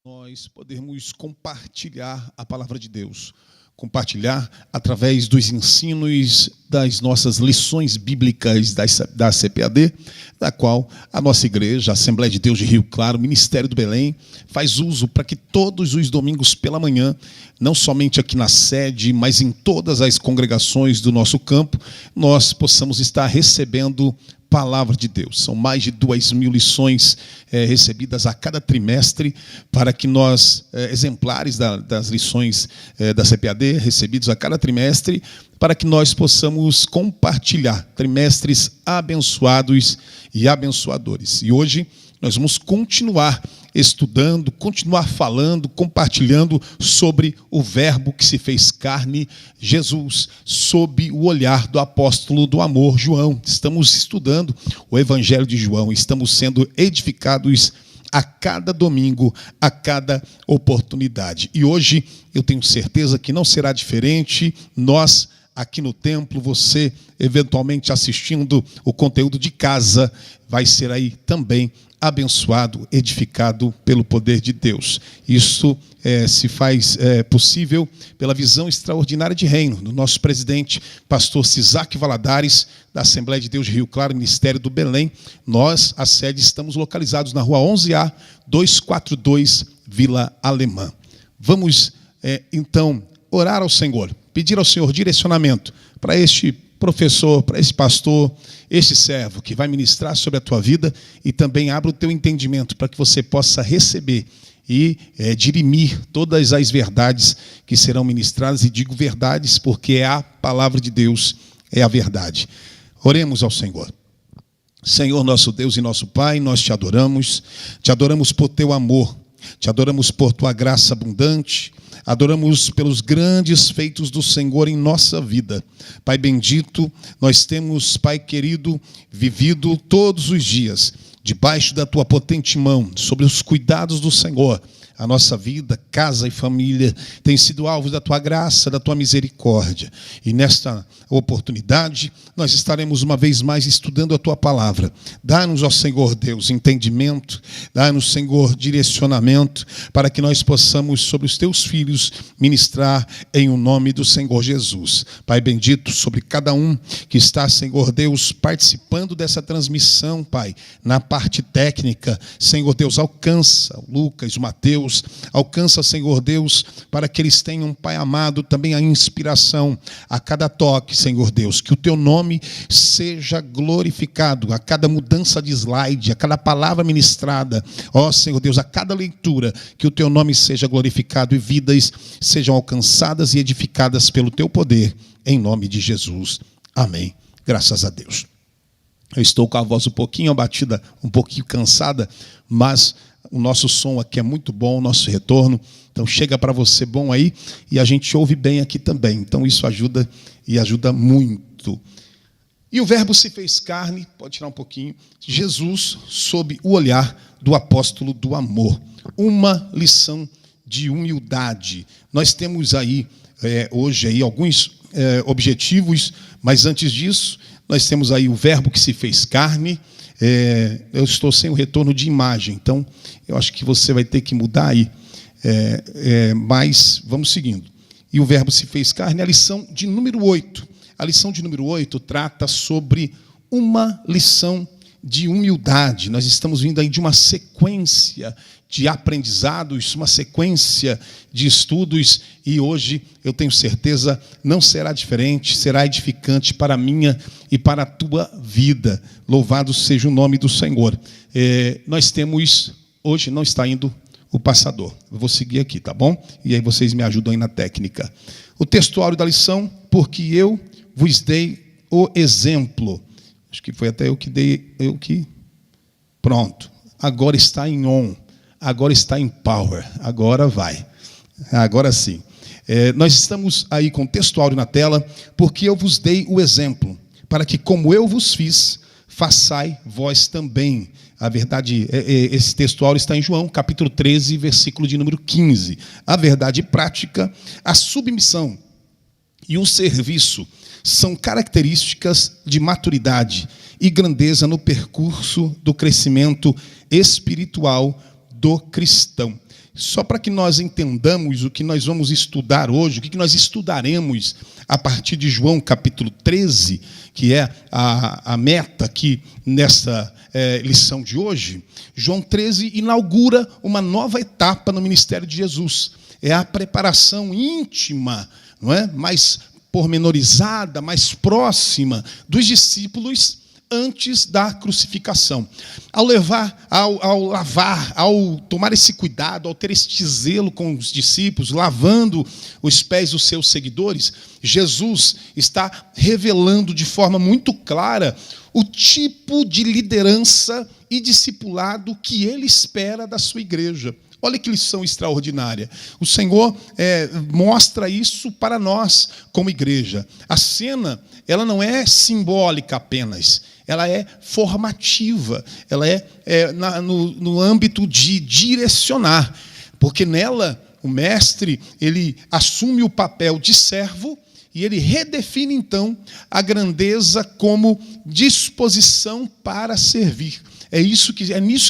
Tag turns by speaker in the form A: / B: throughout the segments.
A: nós podermos compartilhar a palavra de Deus, compartilhar através dos ensinos das nossas lições bíblicas da CPAD, da qual a nossa igreja, a Assembleia de Deus de Rio Claro, o Ministério do Belém, faz uso para que todos os domingos pela manhã, não somente aqui na sede, mas em todas as congregações do nosso campo, nós possamos estar recebendo palavra de Deus. São mais de 2.000 lições recebidas a cada trimestre, para que nós, exemplares das lições da CPAD, recebidos a cada trimestre, para que nós possamos compartilhar trimestres abençoados e abençoadores. E hoje nós vamos continuar estudando, continuar falando, compartilhando sobre o Verbo que se fez carne, Jesus, sob o olhar do apóstolo do amor, João. Estamos estudando o Evangelho de João, estamos sendo edificados a cada domingo, a cada oportunidade. E hoje eu tenho certeza que não será diferente. Nós, aqui no templo, você eventualmente assistindo o conteúdo de casa, vai ser aí também abençoado, edificado pelo poder de Deus. Isso se faz possível pela visão extraordinária de reino do nosso presidente, pastor Cisaque Valadares, da Assembleia de Deus de Rio Claro, Ministério do Belém. Nós, a sede, estamos localizados na rua 11A, 242, Vila Alemã. Vamos, então, orar ao Senhor, pedir ao Senhor direcionamento para este professor, para esse pastor, este servo que vai ministrar sobre a tua vida, e também abra o teu entendimento para que você possa receber e dirimir todas as verdades que serão ministradas. E digo verdades porque a palavra de Deus é a verdade. Oremos ao Senhor. Senhor, nosso Deus e nosso Pai, nós te adoramos por teu amor, te adoramos por tua graça abundante, adoramos pelos grandes feitos do Senhor em nossa vida. Pai bendito, nós temos, Pai querido, vivido todos os dias debaixo da tua potente mão, sobre os cuidados do Senhor. A nossa vida, casa e família tem sido alvo da tua graça, da tua misericórdia. E nesta oportunidade, nós estaremos uma vez mais estudando a tua palavra. Dá-nos, ó Senhor Deus, entendimento, dá-nos, Senhor, direcionamento, para que nós possamos, sobre os teus filhos, ministrar em o nome do Senhor Jesus. Pai bendito, sobre cada um que está, Senhor Deus, participando dessa transmissão, Pai, na parte técnica, Senhor Deus, alcança o Lucas, o Mateus, alcança, Senhor Deus, para que eles tenham, Pai amado, também a inspiração a cada toque, Senhor Deus, que o teu nome seja glorificado, a cada mudança de slide, a cada palavra ministrada, ó Senhor Deus, a cada leitura, que o teu nome seja glorificado e vidas sejam alcançadas e edificadas pelo teu poder, em nome de Jesus. Amém. Graças a Deus. Eu estou com a voz um pouquinho abatida, um pouquinho cansada, mas o nosso som aqui é muito bom, o nosso retorno. Então chega para você bom aí, e a gente ouve bem aqui também. Então isso ajuda, e ajuda muito. E o Verbo se fez carne, pode tirar um pouquinho, Jesus sob o olhar do apóstolo do amor. Uma lição de humildade. Nós temos aí, hoje, aí, alguns objetivos, mas antes disso, nós temos aí o Verbo que se fez carne. Eu estou sem o retorno de imagem, então eu acho que você vai ter que mudar aí, mas vamos seguindo. E o Verbo se fez carne, a lição de número 8. A lição de número 8 trata sobre uma lição de humildade. Nós estamos vindo aí de uma sequência de aprendizados, uma sequência de estudos, e hoje eu tenho certeza não será diferente, será edificante para a minha e para a tua vida. Louvado seja o nome do Senhor. Nós temos, hoje não está indo o passador, eu vou seguir aqui, tá bom? E aí vocês me ajudam aí na técnica. O textuário da lição: porque eu vos dei o exemplo. Acho que foi até eu que pronto, agora está em on. Agora está em power, agora vai, agora sim. Nós estamos aí com o textuário na tela, porque eu vos dei o exemplo, para que como eu vos fiz, façai vós também. A verdade, esse textuário está em João, capítulo 13, versículo de número 15. A verdade prática, a submissão e o serviço são características de maturidade e grandeza no percurso do crescimento espiritual do cristão. só para que nós entendamos o que nós vamos estudar hoje, o que nós estudaremos a partir de João capítulo 13, que é a meta aqui nessa lição de hoje. João 13 inaugura uma nova etapa no ministério de Jesus. É a preparação íntima, não é? Mais pormenorizada, mais próxima dos discípulos antes da crucificação. Ao lavar, ao tomar esse cuidado, ao ter este zelo com os discípulos, lavando os pés dos seus seguidores, Jesus está revelando de forma muito clara o tipo de liderança e discipulado que ele espera da sua igreja. Olha que lição extraordinária. O Senhor mostra isso para nós como igreja. A cena, ela não é simbólica apenas, ela é formativa, ela é no âmbito de direcionar, porque nela o mestre ele assume o papel de servo e ele redefine então a grandeza como disposição para servir. É nisso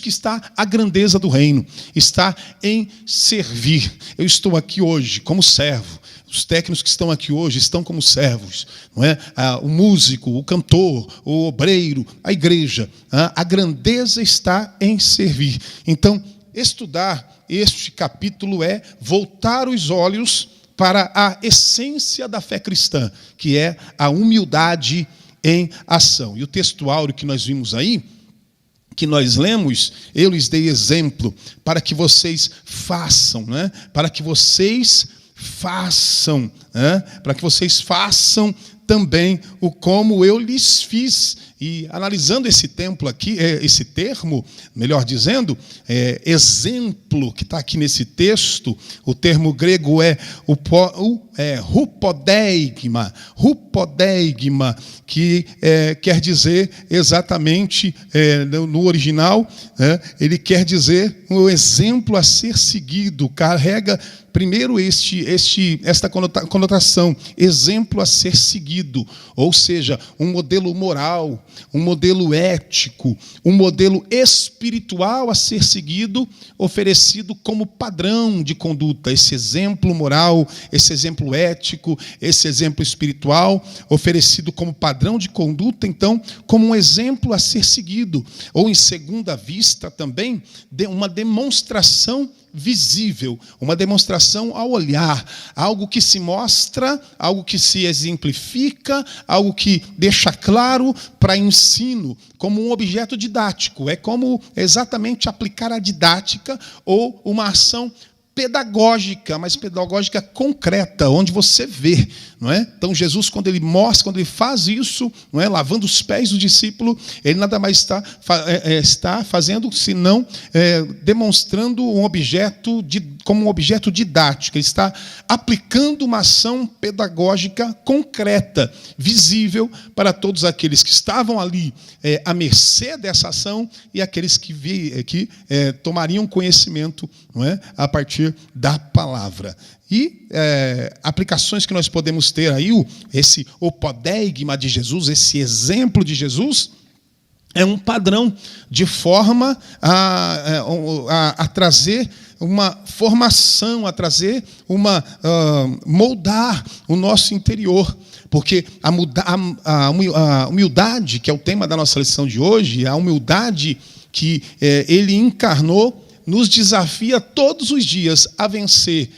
A: que está a grandeza do reino, está em servir. Eu estou aqui hoje como servo. Os técnicos que estão aqui hoje estão como servos, não é? O músico, o cantor, o obreiro, a igreja. A grandeza está em servir. Então, estudar este capítulo é voltar os olhos para a essência da fé cristã, que é a humildade em ação. E o texto áureo que nós vimos aí, que nós lemos, eu lhes dei exemplo para que vocês façam, né? Para que vocês façam, né? Para que vocês façam também o como eu lhes fiz. E analisando esse termo, melhor dizendo, exemplo, que está aqui nesse texto, o termo grego é rupodeigma, que quer dizer exatamente, no original, ele quer dizer um exemplo a ser seguido, carrega primeiro esta conotação, exemplo a ser seguido, ou seja, um modelo moral, um modelo ético, um modelo espiritual a ser seguido, oferecido como padrão de conduta. Esse exemplo moral, esse exemplo ético, esse exemplo espiritual, oferecido como padrão de conduta, então, como um exemplo a ser seguido. Ou, em segunda vista, também, uma demonstração visível, uma demonstração ao olhar, algo que se mostra, algo que se exemplifica, algo que deixa claro para ensino, como um objeto didático. É como exatamente aplicar a didática ou uma ação pedagógica, mas pedagógica concreta, onde você vê, não é? Então Jesus, quando ele faz isso, não é, lavando os pés do discípulo, ele nada mais está fazendo senão demonstrando como um objeto didático. Ele está aplicando uma ação pedagógica concreta, visível para todos aqueles que estavam ali à mercê dessa ação e aqueles que tomariam conhecimento, não é, a partir da palavra. E aplicações que nós podemos ter aí, esse opodeigma de Jesus, esse exemplo de Jesus, é um padrão de forma a trazer uma formação, a trazer moldar o nosso interior. Porque a humildade, que é o tema da nossa lição de hoje, a humildade que ele encarnou, nos desafia todos os dias a vencer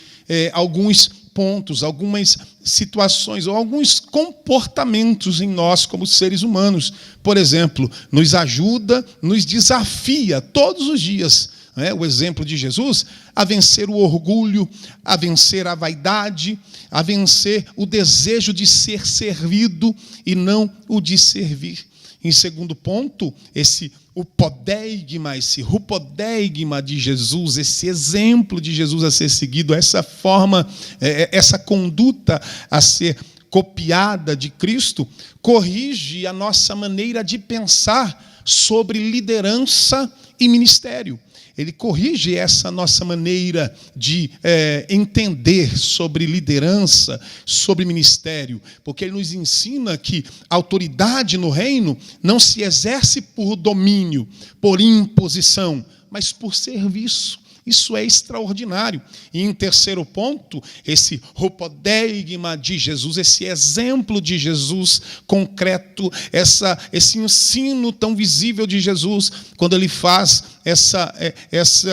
A: alguns pontos, algumas situações ou alguns comportamentos em nós como seres humanos. Por exemplo, nos ajuda, nos desafia todos os dias, o exemplo de Jesus, a vencer o orgulho, a vencer a vaidade, a vencer o desejo de ser servido e não o de servir. Em segundo ponto, esse rupodeigma de Jesus, esse exemplo de Jesus a ser seguido, essa forma, essa conduta a ser copiada de Cristo, corrige a nossa maneira de pensar sobre liderança e ministério. Ele corrige essa nossa maneira de entender sobre liderança, sobre ministério, porque ele nos ensina que a autoridade no reino não se exerce por domínio, por imposição, mas por serviço. Isso é extraordinário. E em terceiro ponto, esse hopodeigma de Jesus, esse exemplo de Jesus concreto, esse ensino tão visível de Jesus, quando ele faz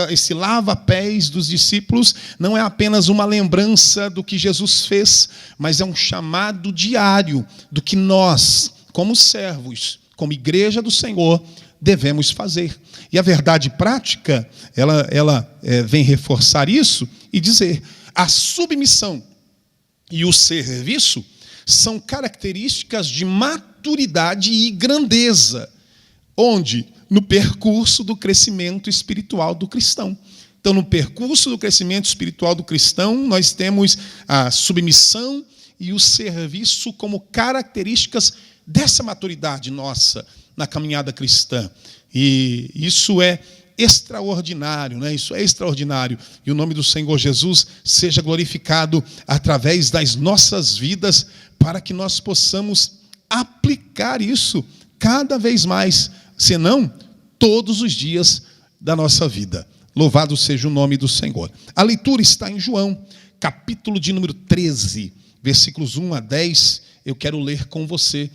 A: esse lava-pés dos discípulos, não é apenas uma lembrança do que Jesus fez, mas é um chamado diário do que nós, como servos, como igreja do Senhor, devemos fazer. E a verdade prática, ela vem reforçar isso e dizer: a submissão e o serviço são características de maturidade e grandeza, onde? No percurso do crescimento espiritual do cristão. Então, no percurso do crescimento espiritual do cristão, nós temos a submissão e o serviço como características dessa maturidade nossa na caminhada cristã. E isso é extraordinário, né? Isso é extraordinário. E o nome do Senhor Jesus seja glorificado através das nossas vidas, para que nós possamos aplicar isso cada vez mais, senão todos os dias da nossa vida. Louvado seja o nome do Senhor. A leitura está em João, capítulo de número 13, versículos 1 a 10. Eu quero ler com você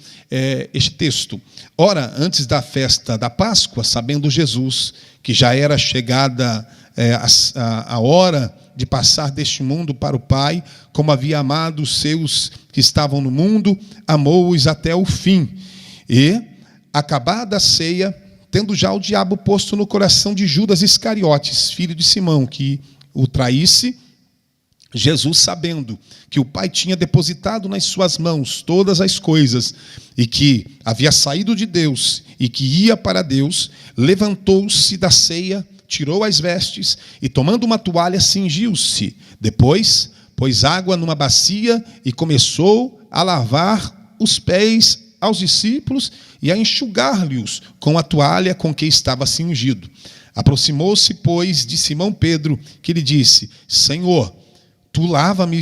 A: este texto. Ora, antes da festa da Páscoa, sabendo Jesus que já era chegada a hora de passar deste mundo para o Pai, como havia amado os seus que estavam no mundo, amou-os até o fim. E, acabada a ceia, tendo já o diabo posto no coração de Judas Iscariotes, filho de Simão, que o traísse, Jesus, sabendo que o Pai tinha depositado nas suas mãos todas as coisas, e que havia saído de Deus e que ia para Deus, levantou-se da ceia, tirou as vestes e, tomando uma toalha, cingiu-se. Depois, pôs água numa bacia e começou a lavar os pés aos discípulos e a enxugar-lhes com a toalha com que estava cingido. Aproximou-se, pois, de Simão Pedro, que lhe disse: Senhor, tu lava-me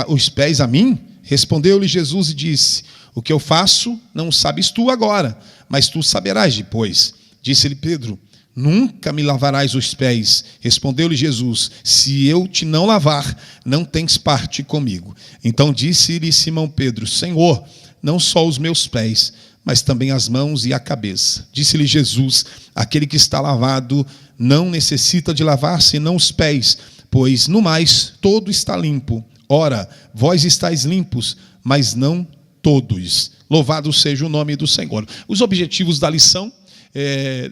A: os pés a mim? Respondeu-lhe Jesus e disse: o que eu faço não sabes tu agora, mas tu saberás depois. Disse-lhe Pedro: nunca me lavarás os pés. Respondeu-lhe Jesus: se eu te não lavar, não tens parte comigo. Então disse-lhe Simão Pedro: Senhor, não só os meus pés, mas também as mãos e a cabeça. Disse-lhe Jesus: aquele que está lavado não necessita de lavar senão os pés, pois no mais todo está limpo. Ora, vós estáis limpos, mas não todos. Louvado seja o nome do Senhor. Os objetivos da lição,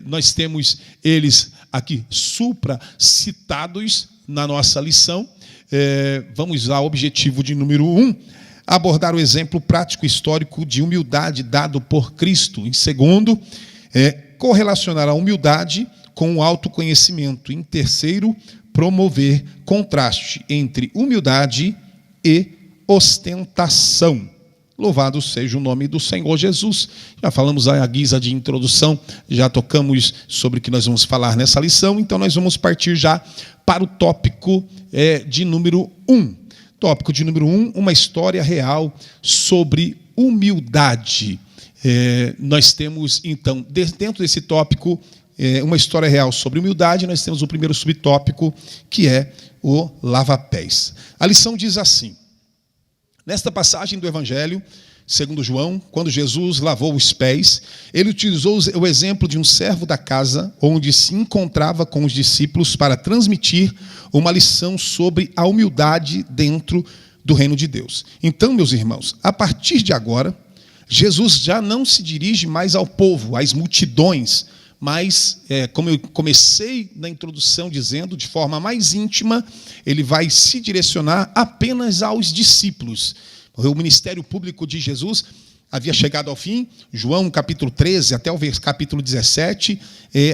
A: nós temos eles aqui supracitados na nossa lição. Vamos ao objetivo de número 1, abordar o exemplo prático histórico de humildade dado por Cristo. Em segundo, correlacionar a humildade com o autoconhecimento. Em terceiro, promover contraste entre humildade e ostentação. Louvado seja o nome do Senhor Jesus. Já falamos à guisa de introdução, já tocamos sobre o que nós vamos falar nessa lição, então nós vamos partir já para o tópico de número 1. Tópico de número 1, uma história real sobre humildade. Nós temos, então, dentro desse tópico, uma história real sobre humildade, nós temos o primeiro subtópico, que é o lava-pés. A lição diz assim: nesta passagem do Evangelho, segundo João, quando Jesus lavou os pés, ele utilizou o exemplo de um servo da casa, onde se encontrava com os discípulos para transmitir uma lição sobre a humildade dentro do reino de Deus. Então, meus irmãos, a partir de agora, Jesus já não se dirige mais ao povo, às multidões, mas, como eu comecei na introdução dizendo, de forma mais íntima, ele vai se direcionar apenas aos discípulos. O ministério público de Jesus havia chegado ao fim, João capítulo 13 até o capítulo 17,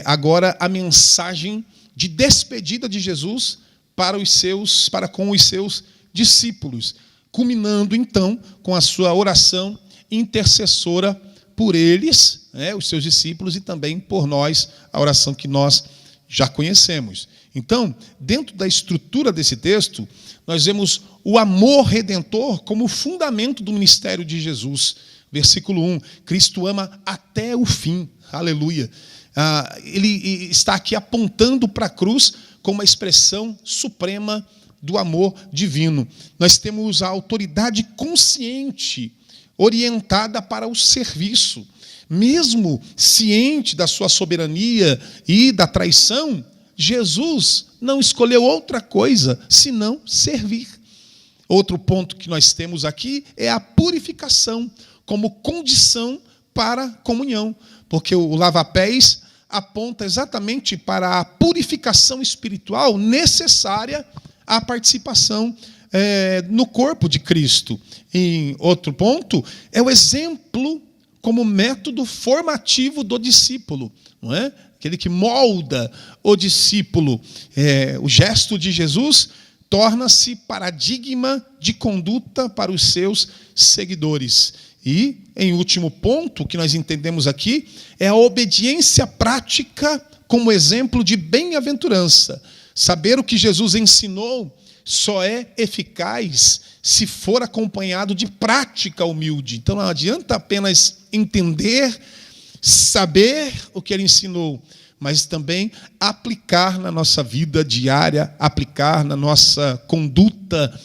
A: agora a mensagem de despedida de Jesus para com os seus discípulos, culminando então com a sua oração intercessora por eles, os seus discípulos, e também por nós, a oração que nós já conhecemos. Então, dentro da estrutura desse texto, nós vemos o amor redentor como fundamento do ministério de Jesus. Versículo 1, Cristo ama até o fim, aleluia. ele está aqui apontando para a cruz como uma expressão suprema do amor divino. Nós temos a autoridade consciente, orientada para o serviço. Mesmo ciente da sua soberania e da traição, Jesus não escolheu outra coisa senão servir. Outro ponto que nós temos aqui é a purificação como condição para a comunhão, porque o lava-pés aponta exatamente para a purificação espiritual necessária à participação no corpo de Cristo. Em outro ponto, é o exemplo como método formativo do discípulo, não é? Aquele que molda o discípulo. O gesto de Jesus torna-se paradigma de conduta para os seus seguidores. E, em último ponto, que nós entendemos aqui, é a obediência prática como exemplo de bem-aventurança. Saber o que Jesus ensinou só é eficaz se for acompanhado de prática humilde. Então não adianta apenas entender, saber o que ele ensinou, mas também aplicar na nossa vida diária, aplicar na nossa conduta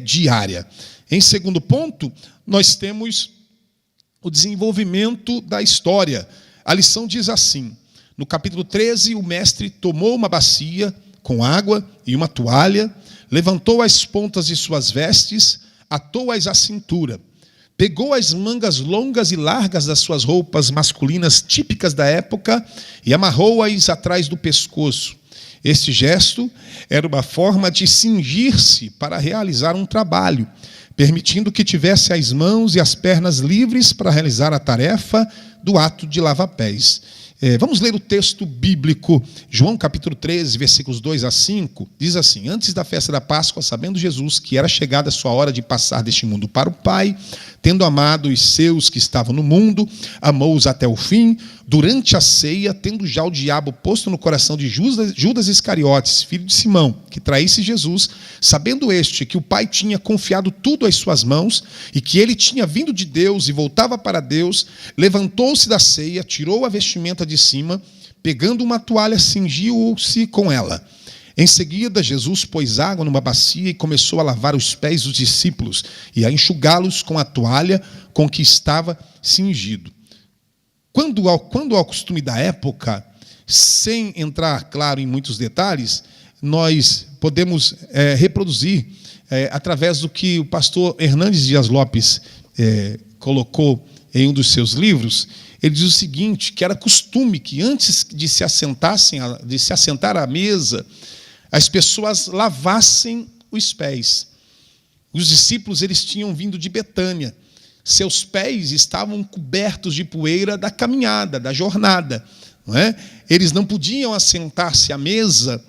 A: diária. Em segundo ponto, nós temos o desenvolvimento da história. A lição diz assim: no capítulo 13, o mestre tomou uma bacia com água e uma toalha, levantou as pontas de suas vestes, atou-as à cintura, pegou as mangas longas e largas das suas roupas masculinas típicas da época e amarrou-as atrás do pescoço. Este gesto era uma forma de cingir-se para realizar um trabalho, permitindo que tivesse as mãos e as pernas livres para realizar a tarefa do ato de lava-pés. Vamos ler o texto bíblico, João capítulo 13, versículos 2 a 5, diz assim: antes da festa da Páscoa, sabendo Jesus que era chegada a sua hora de passar deste mundo para o Pai, tendo amado os seus que estavam no mundo, amou-os até o fim. Durante a ceia, tendo já o diabo posto no coração de Judas Iscariotes, filho de Simão, que traísse Jesus, sabendo este que o Pai tinha confiado tudo às suas mãos e que ele tinha vindo de Deus e voltava para Deus, levantou-se da ceia, tirou a vestimenta de cima, pegando uma toalha, cingiu-se com ela. Em seguida, Jesus pôs água numa bacia e começou a lavar os pés dos discípulos e a enxugá-los com a toalha com que estava cingido. Quando ao costume da época, sem entrar, claro, em muitos detalhes, nós podemos reproduzir, através do que o pastor Hernandes Dias Lopes colocou em um dos seus livros. Ele diz o seguinte, que era costume que antes de se assentar à mesa, as pessoas lavassem os pés. Os discípulos, eles tinham vindo de Betânia. Seus pés estavam cobertos de poeira da caminhada, da jornada. Não é? Eles não podiam assentar-se à mesa,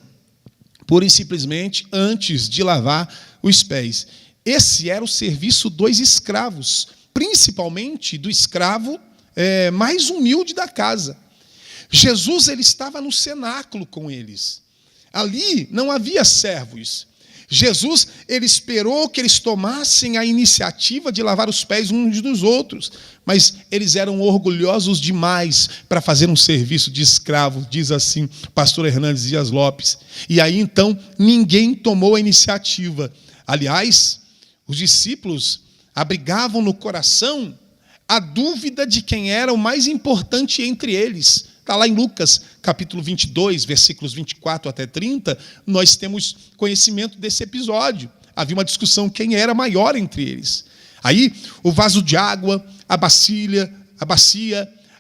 A: pura e simplesmente, antes de lavar os pés. Esse era o serviço dos escravos, principalmente do escravo mais humilde da casa. Jesus, ele estava no cenáculo com eles. Ali não havia servos. Jesus, ele esperou que eles tomassem a iniciativa de lavar os pés uns dos outros, mas eles eram orgulhosos demais para fazer um serviço de escravo, diz assim pastor Hernandes Dias Lopes. E aí então ninguém tomou a iniciativa. Aliás, os discípulos abrigavam no coração a dúvida de quem era o mais importante entre eles. Está lá em Lucas, capítulo 22, versículos 24 até 30, nós temos conhecimento desse episódio. Havia uma discussão quem era maior entre eles. Aí, o vaso de água, a bacia,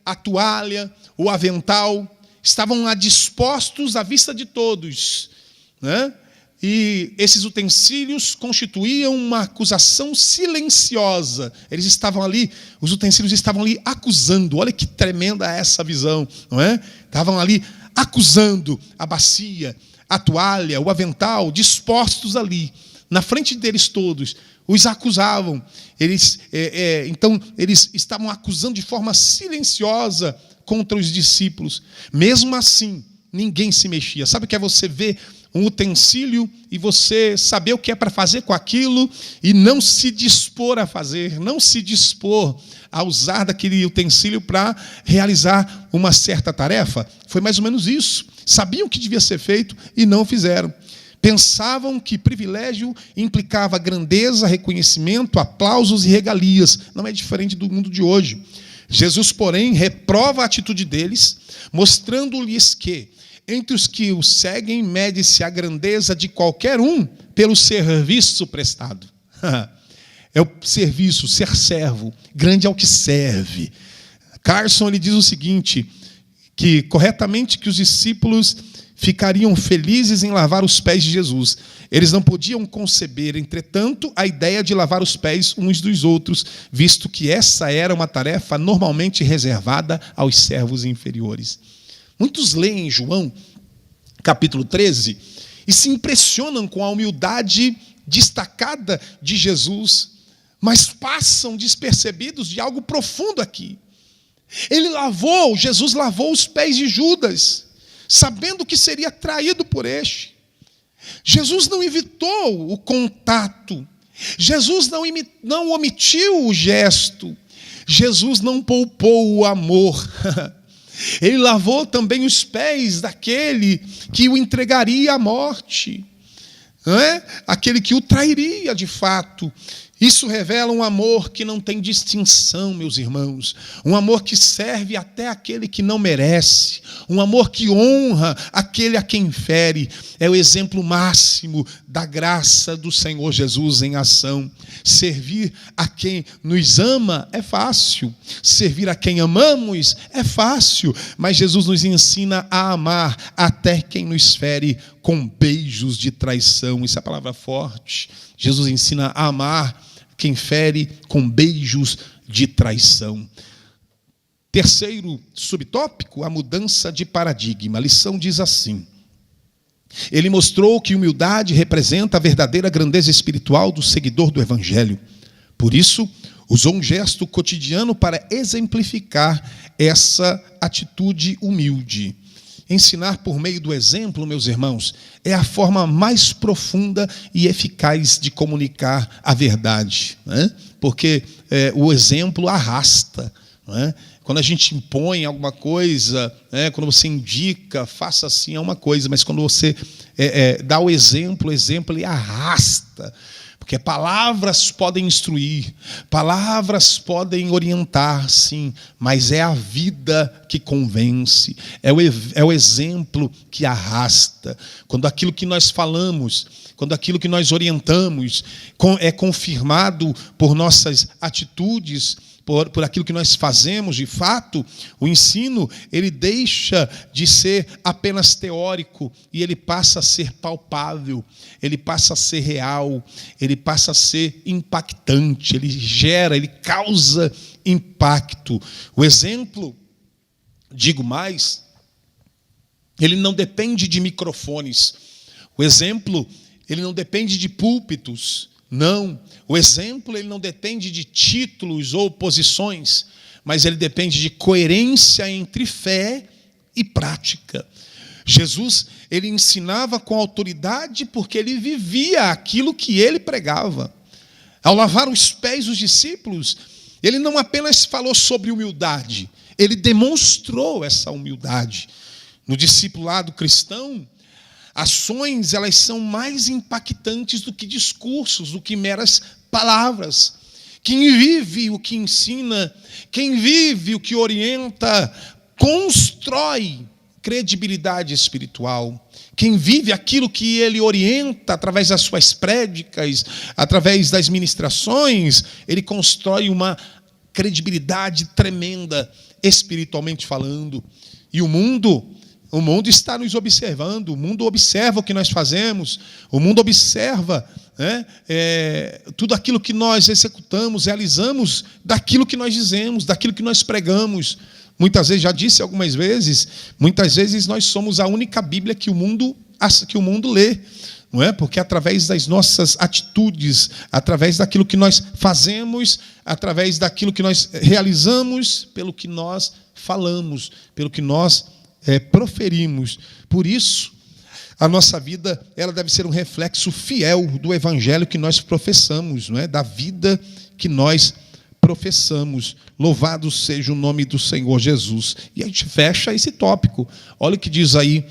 A: a toalha, o avental, estavam lá dispostos à vista de todos, né? E esses utensílios constituíam uma acusação silenciosa. Eles estavam ali, os utensílios estavam ali acusando. Olha que tremenda essa visão, não é? Estavam ali acusando a bacia, a toalha, o avental, dispostos ali, na frente deles todos. Os acusavam. Então, eles estavam acusando de forma silenciosa contra os discípulos. Mesmo assim, ninguém se mexia. Sabe o que é você ver um utensílio e você saber o que é para fazer com aquilo e não se dispor a fazer, não se dispor a usar daquele utensílio para realizar uma certa tarefa. Foi mais ou menos isso. Sabiam que devia ser feito e não fizeram. Pensavam que privilégio implicava grandeza, reconhecimento, aplausos e regalias. Não é diferente do mundo de hoje. Jesus, porém, reprova a atitude deles, mostrando-lhes que, entre os que o seguem, mede-se a grandeza de qualquer um pelo serviço prestado. É o serviço, ser servo. Grande é o que serve. Carson ele diz o seguinte, que corretamente que os discípulos ficariam felizes em lavar os pés de Jesus. Eles não podiam conceber, entretanto, a ideia de lavar os pés uns dos outros, visto que essa era uma tarefa normalmente reservada aos servos inferiores. Muitos leem João, capítulo 13, e se impressionam com a humildade destacada de Jesus, mas passam despercebidos de algo profundo aqui. Jesus lavou os pés de Judas, sabendo que seria traído por este. Jesus não evitou o contato. Jesus não omitiu o gesto. Jesus não poupou o amor. Ele lavou também os pés daquele que o entregaria à morte, não é? Aquele que o trairia de fato. Isso revela um amor que não tem distinção, meus irmãos. Um amor que serve até aquele que não merece. Um amor que honra aquele a quem fere. É o exemplo máximo da graça do Senhor Jesus em ação. Servir a quem nos ama é fácil. Servir a quem amamos é fácil. Mas Jesus nos ensina a amar até quem nos fere com beijos de traição. Isso é a palavra forte. Jesus ensina a amar quem fere com beijos de traição. Terceiro subtópico, a mudança de paradigma. A lição diz assim: ele mostrou que humildade representa a verdadeira grandeza espiritual do seguidor do Evangelho. Por isso, usou um gesto cotidiano para exemplificar essa atitude humilde. Ensinar por meio do exemplo, meus irmãos, é a forma mais profunda e eficaz de comunicar a verdade, né? Porque o exemplo arrasta, né? Quando a gente impõe alguma coisa, né? Quando você indica, faça assim, é uma coisa, mas quando você dá o exemplo ele arrasta. Porque palavras podem instruir, palavras podem orientar, sim, mas é a vida que convence, é o exemplo que arrasta. Quando aquilo que nós falamos, quando aquilo que nós orientamos é confirmado por nossas atitudes, por aquilo que nós fazemos de fato, o ensino ele deixa de ser apenas teórico e ele passa a ser palpável, ele passa a ser real, ele passa a ser impactante, ele causa impacto. O exemplo, digo mais, ele não depende de microfones, o exemplo ele não depende de púlpitos. Não, o exemplo ele não depende de títulos ou posições, mas ele depende de coerência entre fé e prática. Jesus, ele ensinava com autoridade porque ele vivia aquilo que ele pregava. Ao lavar os pés dos discípulos, ele não apenas falou sobre humildade, ele demonstrou essa humildade. No discipulado cristão, ações, elas são mais impactantes do que discursos, do que meras palavras. Quem vive o que ensina, quem vive o que orienta, constrói credibilidade espiritual. Quem vive aquilo que ele orienta através das suas prédicas, através das ministrações, ele constrói uma credibilidade tremenda, espiritualmente falando. E o mundo está nos observando, o mundo observa o que nós fazemos, o mundo observa, né, tudo aquilo que nós executamos, realizamos, daquilo que nós dizemos, daquilo que nós pregamos. Muitas vezes, já disse algumas vezes, muitas vezes nós somos a única Bíblia que o mundo lê, não é? Porque através das nossas atitudes, através daquilo que nós fazemos, através daquilo que nós realizamos, pelo que nós falamos, pelo que nós proferimos. Por isso, A nossa vida, ela deve ser um reflexo fiel do evangelho que nós professamos, não é? Da vida que nós professamos. Louvado seja o nome do Senhor Jesus. E a gente fecha esse tópico. Olha o que diz aí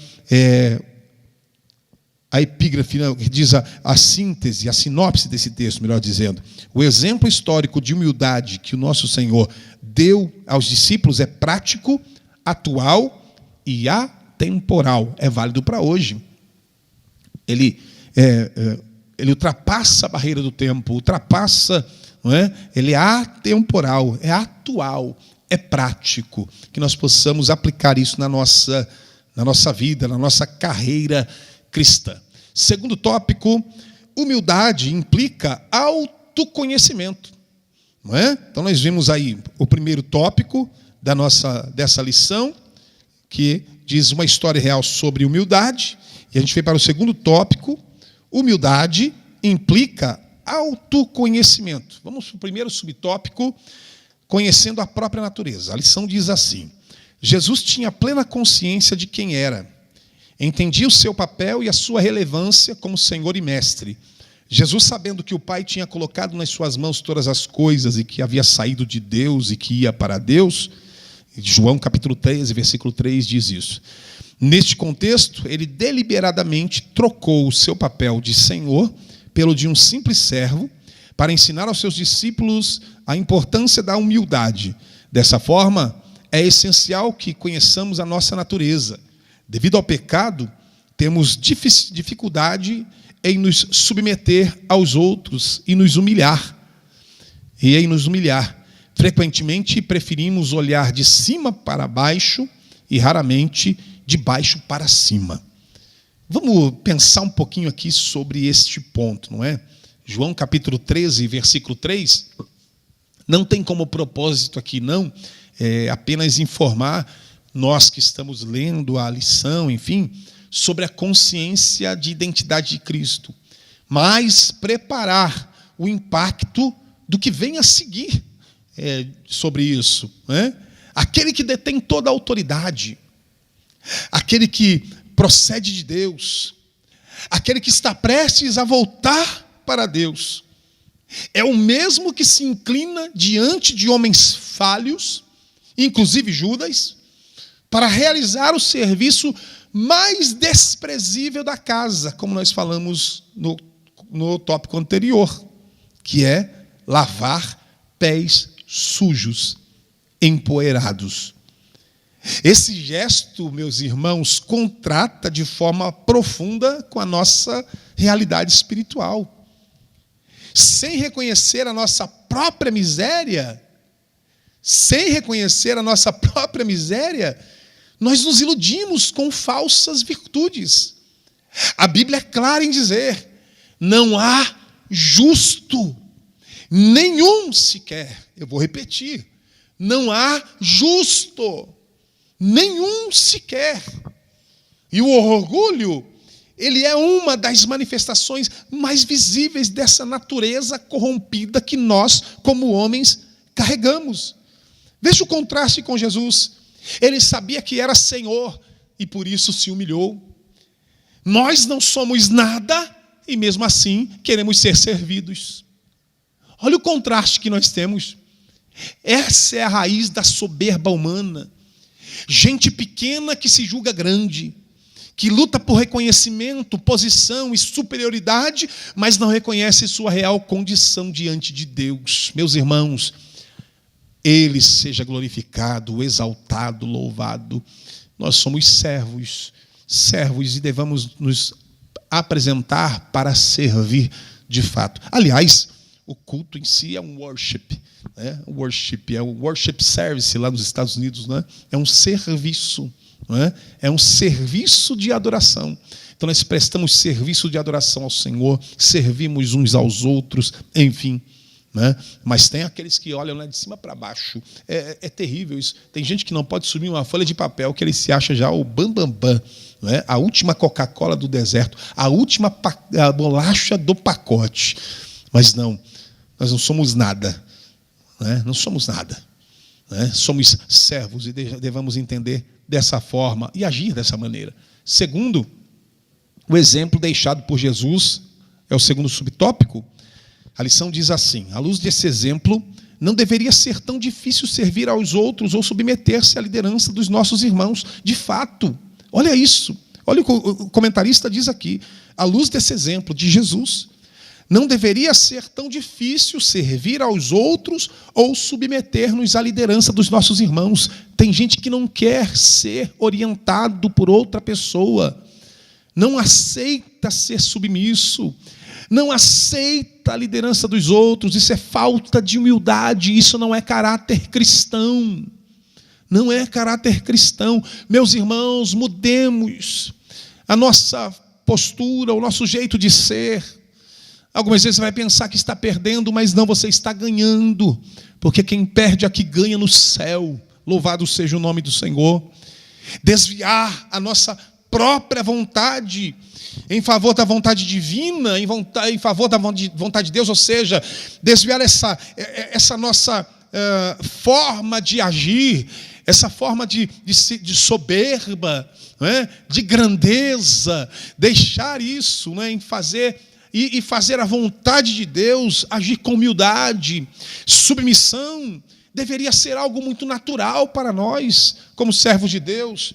A: a epígrafe, que diz a síntese, a sinopse desse texto, melhor dizendo. O exemplo histórico de humildade que o nosso Senhor deu aos discípulos é prático, atual e atemporal. É válido para hoje. Ele ultrapassa a barreira do tempo, ultrapassa, não é? Ele é atemporal, é atual, é prático. Que nós possamos aplicar isso na nossa vida, na nossa carreira cristã. Segundo tópico, humildade implica autoconhecimento. Não é? Então nós vimos aí o primeiro tópico dessa lição, que diz uma história real sobre humildade. E a gente veio para o segundo tópico, humildade implica autoconhecimento. Vamos para o primeiro subtópico, conhecendo a própria natureza. A lição diz assim: Jesus tinha plena consciência de quem era, entendia o seu papel e a sua relevância como Senhor e Mestre. Jesus, sabendo que o Pai tinha colocado nas suas mãos todas as coisas e que havia saído de Deus e que ia para Deus, João capítulo 13, versículo 3 diz isso. Neste contexto, ele deliberadamente trocou o seu papel de Senhor pelo de um simples servo para ensinar aos seus discípulos a importância da humildade. Dessa forma, é essencial que conheçamos a nossa natureza. Devido ao pecado, temos dificuldade em nos submeter aos outros e nos humilhar. Frequentemente, preferimos olhar de cima para baixo e raramente de baixo para cima. Vamos pensar um pouquinho aqui sobre este ponto, não é? João capítulo 13, versículo 3, não tem como propósito aqui, não, apenas informar nós que estamos lendo a lição, enfim, sobre a consciência de identidade de Cristo, mas preparar o impacto do que vem a seguir sobre isso, né? Aquele que detém toda a autoridade, aquele que procede de Deus, aquele que está prestes a voltar para Deus, é o mesmo que se inclina diante de homens falhos, inclusive Judas, para realizar o serviço mais desprezível da casa, como nós falamos no tópico anterior, que é lavar pés sujos, empoeirados. Esse gesto, meus irmãos, contrasta de forma profunda com a nossa realidade espiritual. Sem reconhecer a nossa própria miséria, nós nos iludimos com falsas virtudes. A Bíblia é clara em dizer: não há justo, nenhum sequer. Eu vou repetir: não há justo, nenhum sequer. E o orgulho, ele é uma das manifestações mais visíveis dessa natureza corrompida que nós, como homens, carregamos. Veja o contraste com Jesus. Ele sabia que era Senhor e por isso se humilhou. Nós não somos nada e mesmo assim queremos ser servidos. Olha o contraste que nós temos. Essa é a raiz da soberba humana. Gente pequena que se julga grande, que luta por reconhecimento, posição e superioridade, mas não reconhece sua real condição diante de Deus. Meus irmãos, Ele seja glorificado, exaltado, louvado. Nós somos servos e devemos nos apresentar para servir de fato. Aliás, o culto em si é um worship, né? É o worship service lá nos Estados Unidos, né? É um serviço, né? É um serviço de adoração. Então nós prestamos serviço de adoração ao Senhor, servimos uns aos outros, enfim. Né? Mas tem aqueles que olham lá de cima para baixo. É terrível isso. Tem gente que não pode subir uma folha de papel, que ele se acha já o bambambam, né? A última Coca-Cola do deserto, a última a bolacha do pacote. Mas não, nós não somos nada, né? Não somos nada, né? Somos servos e devemos entender dessa forma e agir dessa maneira. Segundo, O exemplo deixado por Jesus é o segundo subtópico. A lição diz assim: à luz desse exemplo, não deveria ser tão difícil servir aos outros ou submeter-se à liderança dos nossos irmãos. De fato, olha isso. Olha o que o comentarista diz aqui. À luz desse exemplo de Jesus, não deveria ser tão difícil servir aos outros ou submeter-nos à liderança dos nossos irmãos. Tem gente que não quer ser orientado por outra pessoa, não aceita ser submisso, não aceita a liderança dos outros. Isso é falta de humildade, isso não é caráter cristão. Não é caráter cristão. Meus irmãos, mudemos a nossa postura, o nosso jeito de ser. Algumas vezes você vai pensar que está perdendo, mas não, você está ganhando, porque quem perde aqui ganha no céu. Louvado seja o nome do Senhor. Desviar a nossa própria vontade em favor da vontade divina, em favor da vontade de Deus, ou seja, desviar essa nossa forma de agir, essa forma de soberba, não é? De grandeza, deixar isso, não é? Em fazer e fazer a vontade de Deus, agir com humildade, submissão, deveria ser algo muito natural para nós, como servos de Deus.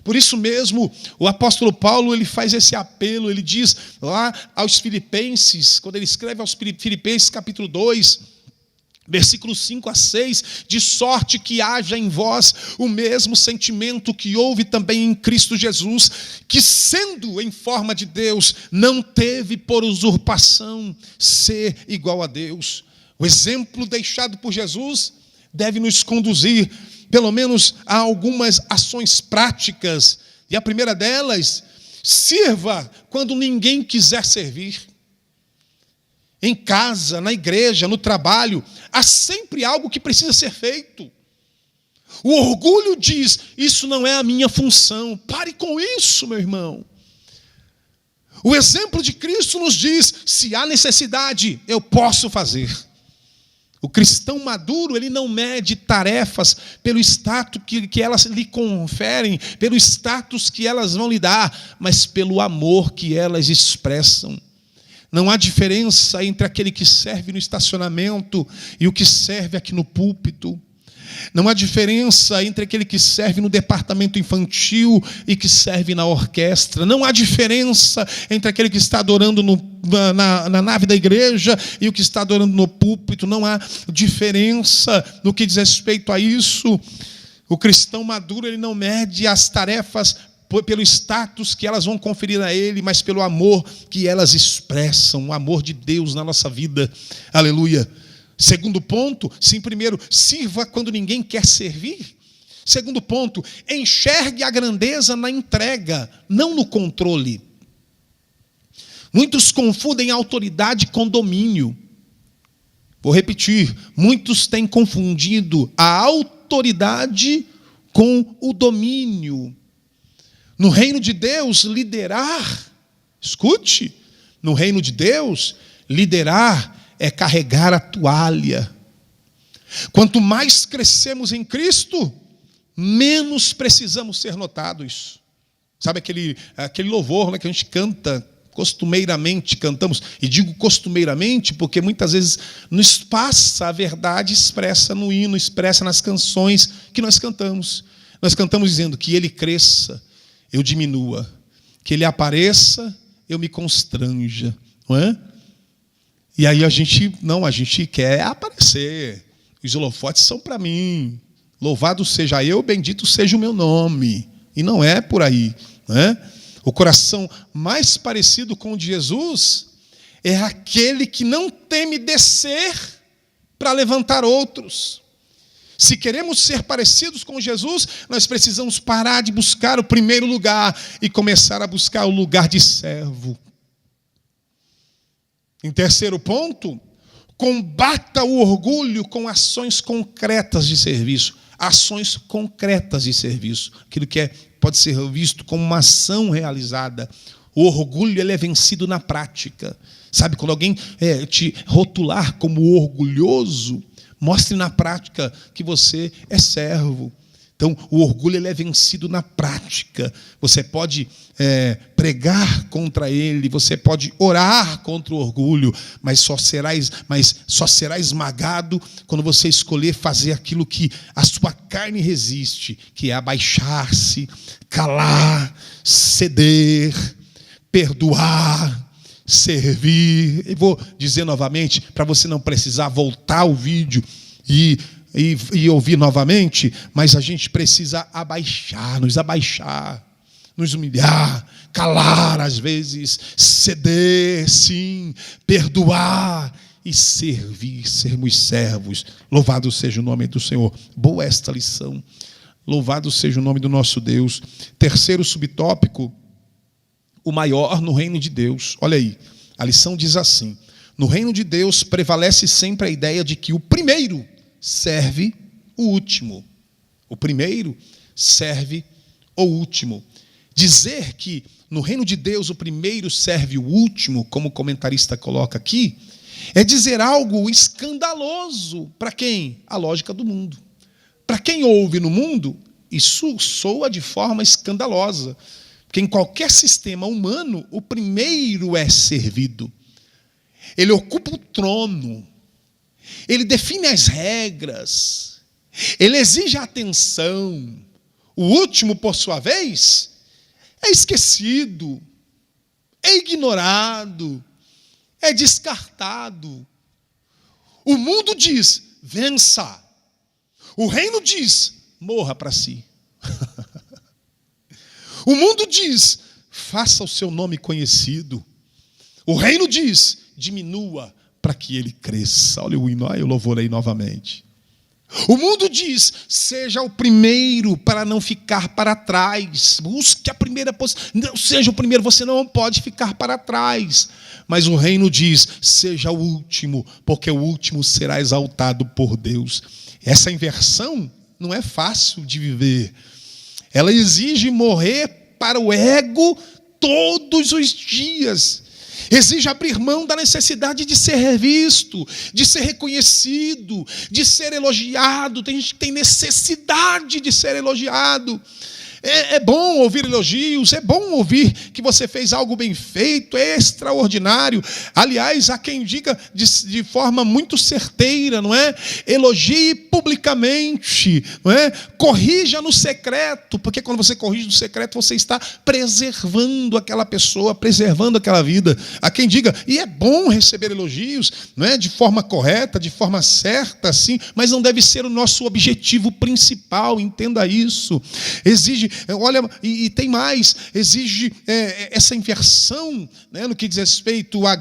A: Por isso mesmo, o apóstolo Paulo ele faz esse apelo, ele diz lá aos Filipenses, quando ele escreve aos Filipenses capítulo 2, versículos 5 a 6, de sorte que haja em vós o mesmo sentimento que houve também em Cristo Jesus, que sendo em forma de Deus, não teve por usurpação ser igual a Deus. O exemplo deixado por Jesus deve nos conduzir, pelo menos, a algumas ações práticas. E a primeira delas, sirva quando ninguém quiser servir. Em casa, na igreja, no trabalho, há sempre algo que precisa ser feito. O orgulho diz, isso não é a minha função. Pare com isso, meu irmão. O exemplo de Cristo nos diz, se há necessidade, eu posso fazer. O cristão maduro, ele não mede tarefas pelo status que elas lhe conferem, pelo status que elas vão lhe dar, mas pelo amor que elas expressam. Não há diferença entre aquele que serve no estacionamento e o que serve aqui no púlpito. Não há diferença entre aquele que serve no departamento infantil e que serve na orquestra. Não há diferença entre aquele que está adorando na nave da igreja e o que está adorando no púlpito. Não há diferença no que diz respeito a isso. O cristão maduro, ele não mede as tarefas pelo status que elas vão conferir a ele, mas pelo amor que elas expressam, o amor de Deus na nossa vida. Aleluia. Segundo ponto, sim, primeiro, sirva quando ninguém quer servir. Segundo ponto, enxergue a grandeza na entrega, não no controle. Muitos confundem autoridade com domínio. Vou repetir, muitos têm confundido a autoridade com o domínio. No reino de Deus, liderar, escute, no reino de Deus, liderar é carregar a toalha. Quanto mais crescemos em Cristo, menos precisamos ser notados. Sabe aquele louvor, né, que a gente canta, costumeiramente cantamos, e digo costumeiramente porque muitas vezes nos passa a verdade expressa no hino, expressa nas canções que nós cantamos. Nós cantamos dizendo que Ele cresça, eu diminua, que Ele apareça, eu me constranja, não é? E aí a gente quer aparecer. Os holofotes são para mim. Louvado seja eu, bendito seja o meu nome. E não é por aí, né? O coração mais parecido com o de Jesus é aquele que não teme descer para levantar outros. Se queremos ser parecidos com Jesus, nós precisamos parar de buscar o primeiro lugar e começar a buscar o lugar de servo. Em terceiro ponto, combata o orgulho com ações concretas de serviço. Ações concretas de serviço. Aquilo que pode ser visto como uma ação realizada. O orgulho ele é vencido na prática. Sabe, quando alguém te rotular como orgulhoso, mostre na prática que você é servo. Então, o orgulho ele é vencido na prática. Você pode pregar contra ele, você pode orar contra o orgulho, mas só será esmagado quando você escolher fazer aquilo que a sua carne resiste, que é abaixar-se, calar, ceder, perdoar, servir. E vou dizer novamente, para você não precisar voltar ao vídeo e ouvir novamente, mas a gente precisa nos abaixar, nos humilhar, calar às vezes, ceder, sim, perdoar e servir, sermos servos. Louvado seja o nome do Senhor. Boa esta lição. Louvado seja o nome do nosso Deus. Terceiro subtópico, o maior no reino de Deus. Olha aí, a lição diz assim: no reino de Deus prevalece sempre a ideia de que o primeiro serve o último. O primeiro serve o último. Dizer que no reino de Deus o primeiro serve o último, como o comentarista coloca aqui, é dizer algo escandaloso para quem? A lógica do mundo. Para quem ouve no mundo, isso soa de forma escandalosa. Porque em qualquer sistema humano, o primeiro é servido. Ele ocupa o trono. Ele define as regras, ele exige a atenção. O último, por sua vez, é esquecido, é ignorado, é descartado. O mundo diz, vença. O reino diz, morra para si. O mundo diz, faça o seu nome conhecido. O reino diz, diminua para que ele cresça. Olha o hino, eu louvor aí novamente. O mundo diz, seja o primeiro para não ficar para trás. Busque a primeira posição. Não seja o primeiro, você não pode ficar para trás. Mas o reino diz, seja o último, porque o último será exaltado por Deus. Essa inversão não é fácil de viver. Ela exige morrer para o ego todos os dias. Exige abrir mão da necessidade de ser visto, de ser reconhecido, de ser elogiado. Tem gente que tem necessidade de ser elogiado. É bom ouvir elogios, é bom ouvir que você fez algo bem feito, é extraordinário. Aliás, há quem diga de forma muito certeira, não é? Elogie publicamente, não é? Corrija no secreto, porque quando você corrige no secreto, você está preservando aquela pessoa, preservando aquela vida. Há quem diga, e é bom receber elogios, não é? De forma correta, de forma certa, assim, mas não deve ser o nosso objetivo principal, entenda isso. Exige, olha, e tem mais, exige essa inversão, né, no que diz respeito a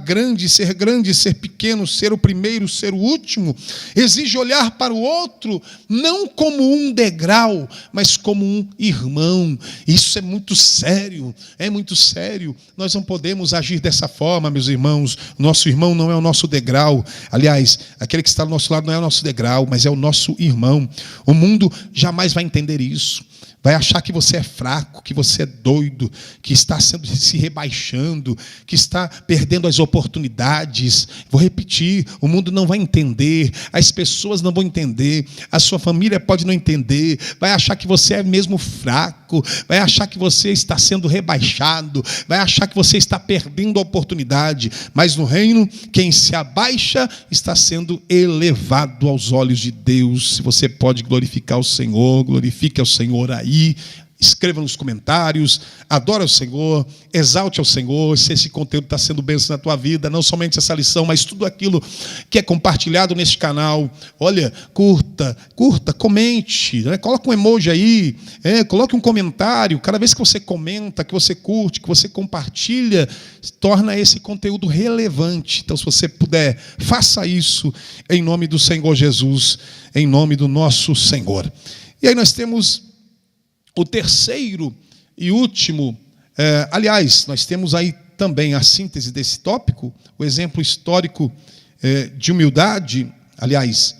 A: ser pequeno, ser o primeiro, ser o último. Exige olhar para o outro, não como um degrau, mas como um irmão. Isso é muito sério, é muito sério. Nós não podemos agir dessa forma, meus irmãos. Nosso irmão não é o nosso degrau. Aliás, aquele que está do nosso lado não é o nosso degrau, mas é o nosso irmão. O mundo jamais vai entender isso. Vai achar que você é fraco, que você é doido, que está se rebaixando, que está perdendo as oportunidades. Vou repetir, o mundo não vai entender, as pessoas não vão entender, a sua família pode não entender, vai achar que você é mesmo fraco, vai achar que você está sendo rebaixado, vai achar que você está perdendo a oportunidade. Mas no reino, quem se abaixa está sendo elevado aos olhos de Deus. Se você pode glorificar o Senhor, glorifique ao Senhor aí. Escreva nos comentários, adora o Senhor, exalte ao Senhor. Se esse conteúdo está sendo bênção na tua vida, não somente essa lição, mas tudo aquilo que é compartilhado neste canal, olha, curta, comente, né? Coloca um emoji aí, coloque um comentário. Cada vez que você comenta, que você curte, que você compartilha, torna esse conteúdo relevante. Então, se você puder, faça isso em nome do Senhor Jesus, em nome do nosso Senhor. E aí nós temos o terceiro e último, aliás, nós temos aí também a síntese desse tópico, o exemplo histórico de humildade, aliás,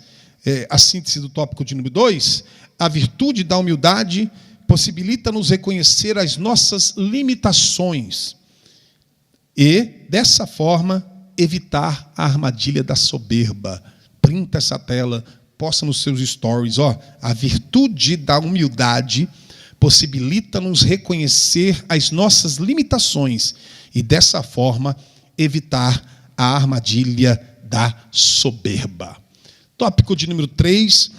A: a síntese do tópico de número 2, a virtude da humildade possibilita-nos reconhecer as nossas limitações e, dessa forma, evitar a armadilha da soberba. Printa essa tela, posta nos seus stories, a virtude virtude da humildade possibilita-nos reconhecer as nossas limitações e, dessa forma, evitar a armadilha da soberba. Tópico de número 3,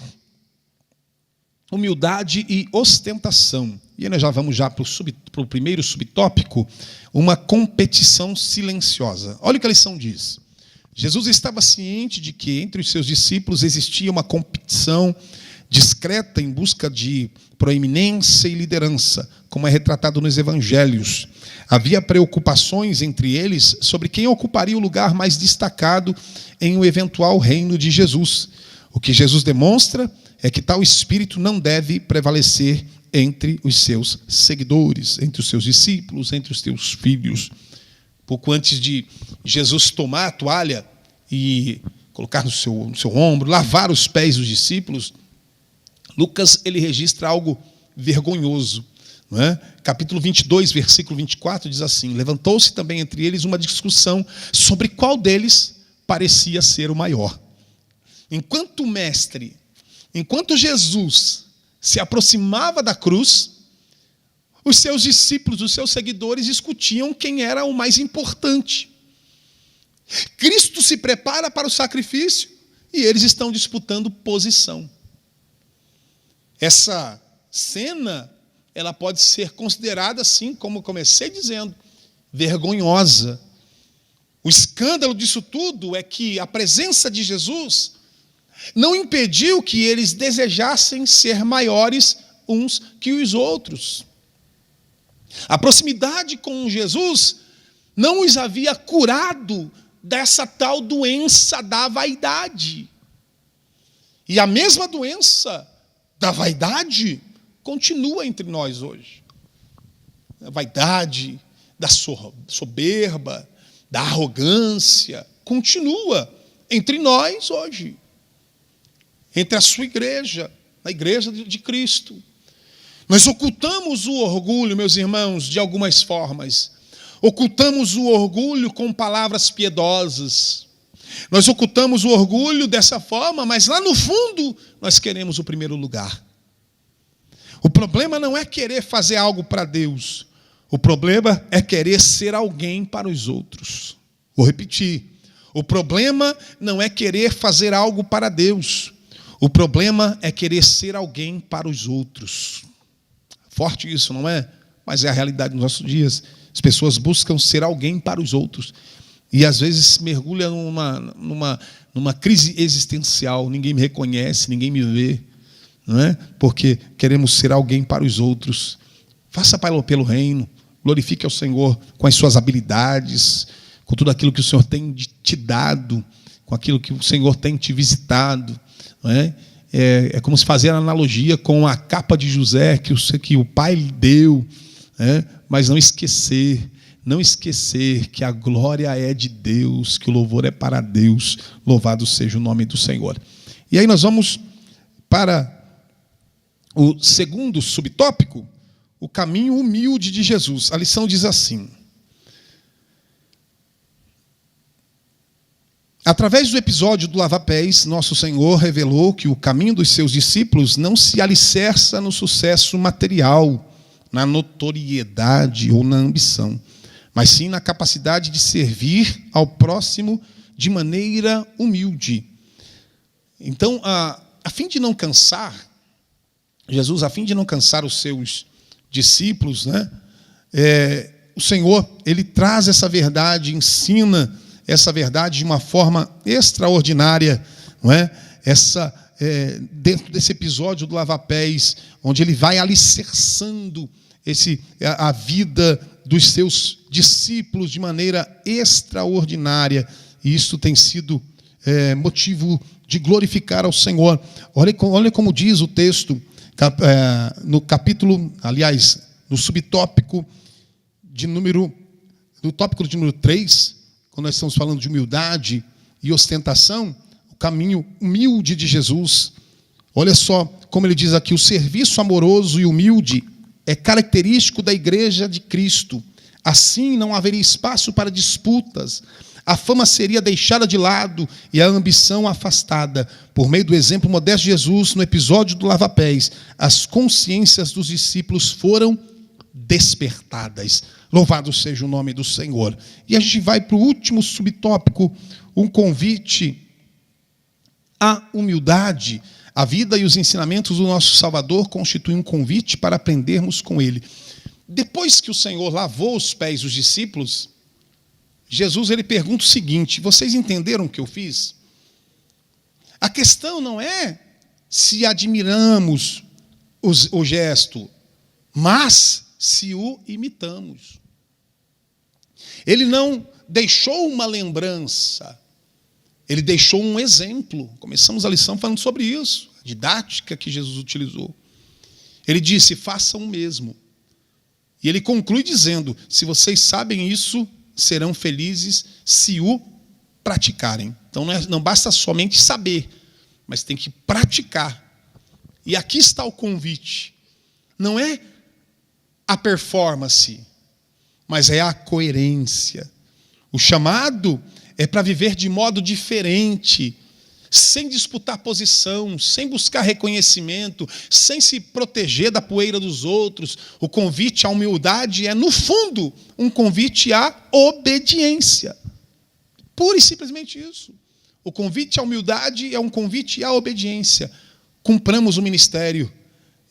A: humildade e ostentação. E nós já vamos para o primeiro subtópico, uma competição silenciosa. Olha o que a lição diz. Jesus estava ciente de que entre os seus discípulos existia uma competição discreta em busca de proeminência e liderança, como é retratado nos evangelhos. Havia preocupações entre eles sobre quem ocuparia o lugar mais destacado em um eventual reino de Jesus. O que Jesus demonstra é que tal espírito não deve prevalecer entre os seus seguidores, entre os seus discípulos, entre os teus filhos. Pouco antes de Jesus tomar a toalha e colocar no seu ombro, lavar os pés dos discípulos, Lucas ele registra algo vergonhoso. Não é? Capítulo 22, versículo 24, diz assim: levantou-se também entre eles uma discussão sobre qual deles parecia ser o maior. Enquanto o mestre, enquanto Jesus se aproximava da cruz, os seus discípulos, os seus seguidores discutiam quem era o mais importante. Cristo se prepara para o sacrifício e eles estão disputando posição. Essa cena, ela pode ser considerada, assim como comecei dizendo, vergonhosa. O escândalo disso tudo é que a presença de Jesus não impediu que eles desejassem ser maiores uns que os outros. A proximidade com Jesus não os havia curado dessa tal doença da vaidade. E a mesma doença da vaidade continua entre nós hoje. A vaidade, da soberba, da arrogância, continua entre nós hoje. Entre a sua igreja, a igreja de Cristo. Nós ocultamos o orgulho, meus irmãos, de algumas formas. Ocultamos o orgulho com palavras piedosas. Nós ocultamos o orgulho dessa forma, mas lá no fundo nós queremos o primeiro lugar. O problema não é querer fazer algo para Deus. O problema é querer ser alguém para os outros. Vou repetir. O problema não é querer fazer algo para Deus. O problema é querer ser alguém para os outros. Forte isso, não é? Mas é a realidade dos nossos dias. As pessoas buscam ser alguém para os outros. E às vezes mergulha numa crise existencial. Ninguém me reconhece, ninguém me vê. Não é? Porque queremos ser alguém para os outros. Faça pelo reino. Glorifique ao Senhor com as suas habilidades, com tudo aquilo que o Senhor tem te dado, com aquilo que o Senhor tem te visitado. Não é? É como se fazer a analogia com a capa de José que o pai lhe deu, mas não esquecer que a glória é de Deus, que o louvor é para Deus, louvado seja o nome do Senhor. E aí nós vamos para o segundo subtópico, o caminho humilde de Jesus. A lição diz assim: através do episódio do lava-pés, nosso Senhor revelou que o caminho dos seus discípulos não se alicerça no sucesso material, na notoriedade ou na ambição, mas sim na capacidade de servir ao próximo de maneira humilde. Então, a fim de não cansar, Jesus, a fim de não cansar os seus discípulos, o Senhor, ele traz essa verdade, ensina essa verdade de uma forma extraordinária, não é? Dentro desse episódio do lava-pés, onde ele vai alicerçando a vida dos seus discípulos de maneira extraordinária, e isso tem sido motivo de glorificar ao Senhor. Olha como diz o texto, no capítulo, aliás, no subtópico no tópico de número 3, quando nós estamos falando de humildade e ostentação, o caminho humilde de Jesus. Olha só como ele diz aqui: o serviço amoroso e humilde é característico da igreja de Cristo. Assim não haveria espaço para disputas. A fama seria deixada de lado e a ambição afastada. Por meio do exemplo modesto de Jesus, no episódio do lava-pés, as consciências dos discípulos foram despertadas. Louvado seja o nome do Senhor. E a gente vai para o último subtópico, um convite à humildade. A vida e os ensinamentos do nosso Salvador constituem um convite para aprendermos com Ele. Depois que o Senhor lavou os pés dos discípulos, Jesus ele pergunta o seguinte: vocês entenderam o que eu fiz? A questão não é se admiramos o gesto, mas se o imitamos. Ele não deixou uma lembrança, ele deixou um exemplo. Começamos a lição falando sobre isso, a didática que Jesus utilizou. Ele disse: façam o mesmo. E ele conclui dizendo: se vocês sabem isso, serão felizes se o praticarem. Então não basta somente saber, mas tem que praticar. E aqui está o convite. Não é a performance, mas é a coerência. O chamado é para viver de modo diferente, sem disputar posição, sem buscar reconhecimento, sem se proteger da poeira dos outros. O convite à humildade é, no fundo, um convite à obediência. Pura e simplesmente isso. O convite à humildade é um convite à obediência. Cumpramos o ministério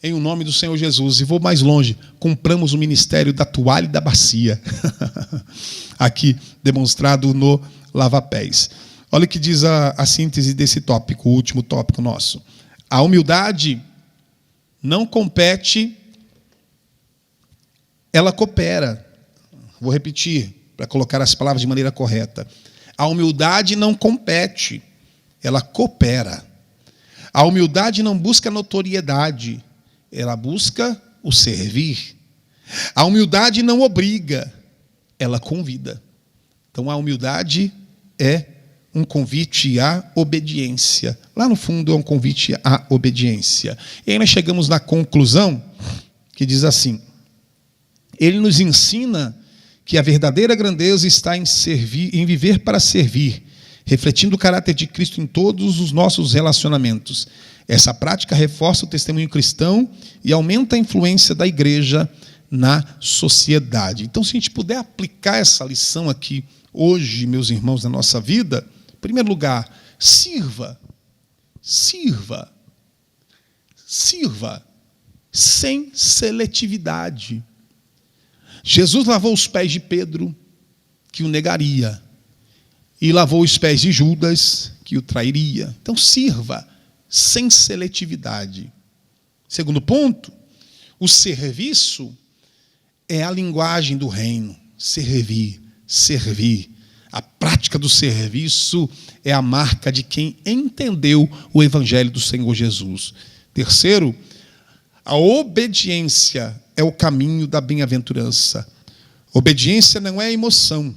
A: em o nome do Senhor Jesus. E vou mais longe, cumpramos o ministério da toalha e da bacia. Aqui demonstrado no lava-pés. Olha o que diz a síntese desse tópico, o último tópico nosso. A humildade não compete, ela coopera. Vou repetir, para colocar as palavras de maneira correta. A humildade não compete, ela coopera. A humildade não busca notoriedade, ela busca o servir. A humildade não obriga, ela convida. Então a humildade é um convite à obediência. Lá no fundo é um convite à obediência. E aí nós chegamos na conclusão, que diz assim: ele nos ensina que a verdadeira grandeza está em servir, em viver para servir, refletindo o caráter de Cristo em todos os nossos relacionamentos. Essa prática reforça o testemunho cristão e aumenta a influência da igreja na sociedade. Então, se a gente puder aplicar essa lição aqui hoje, meus irmãos, na nossa vida, em primeiro lugar, sirva sem seletividade. Jesus lavou os pés de Pedro, que o negaria, e lavou os pés de Judas, que o trairia. Então, sirva sem seletividade. Segundo ponto, o serviço é a linguagem do reino. Servir. A prática do serviço é a marca de quem entendeu o evangelho do Senhor Jesus. Terceiro, a obediência é o caminho da bem-aventurança. Obediência não é emoção.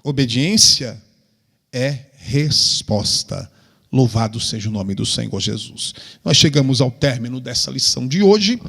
A: Obediência é resposta. Louvado seja o nome do Senhor Jesus. Nós chegamos ao término dessa lição de hoje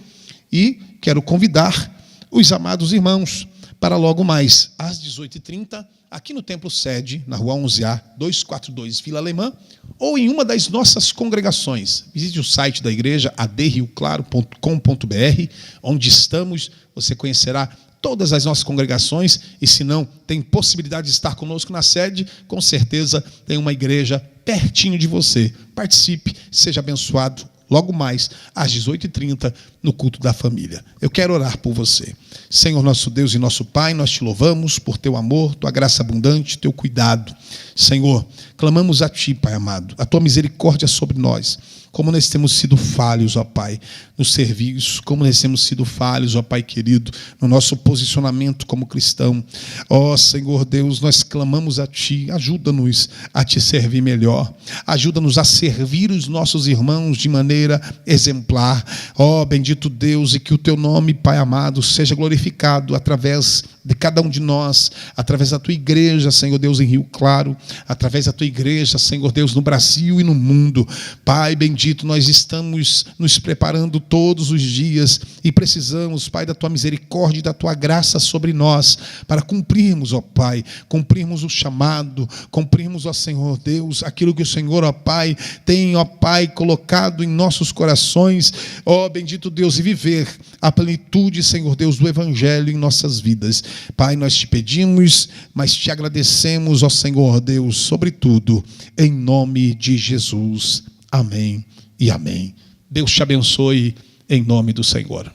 A: e quero convidar os amados irmãos para logo mais, às 18h30, aqui no Templo Sede, na Rua 11A, 242, Vila Alemã, ou em uma das nossas congregações. Visite o site da igreja, adrioclaro.com.br, onde estamos, você conhecerá todas as nossas congregações, e se não tem possibilidade de estar conosco na sede, com certeza tem uma igreja pertinho de você. Participe, seja abençoado, logo mais, às 18h30, no culto da família. Eu quero orar por você. Senhor nosso Deus e nosso Pai, nós te louvamos por teu amor, tua graça abundante, teu cuidado. Senhor, clamamos a ti, Pai amado, a tua misericórdia sobre nós. Como nós temos sido falhos, ó Pai, no serviço, como nós temos sido falhos, ó Pai querido, no nosso posicionamento como cristão. Ó Senhor Deus, nós clamamos a Ti, ajuda-nos a Te servir melhor, ajuda-nos a servir os nossos irmãos de maneira exemplar. Ó bendito Deus, e que o Teu nome, Pai amado, seja glorificado através de cada um de nós, através da Tua igreja, Senhor Deus, em Rio Claro, através da Tua igreja, Senhor Deus, no Brasil e no mundo. Pai bendito, bendito, nós estamos nos preparando todos os dias e precisamos, Pai, da Tua misericórdia e da Tua graça sobre nós, para cumprirmos, ó Pai, cumprirmos o chamado, cumprirmos, ó Senhor Deus, aquilo que o Senhor, ó Pai, tem, ó Pai, colocado em nossos corações, ó bendito Deus, e viver a plenitude, Senhor Deus, do Evangelho em nossas vidas. Pai, nós te pedimos, mas te agradecemos, ó Senhor Deus, sobretudo, em nome de Jesus. Amém e amém. Deus te abençoe em nome do Senhor.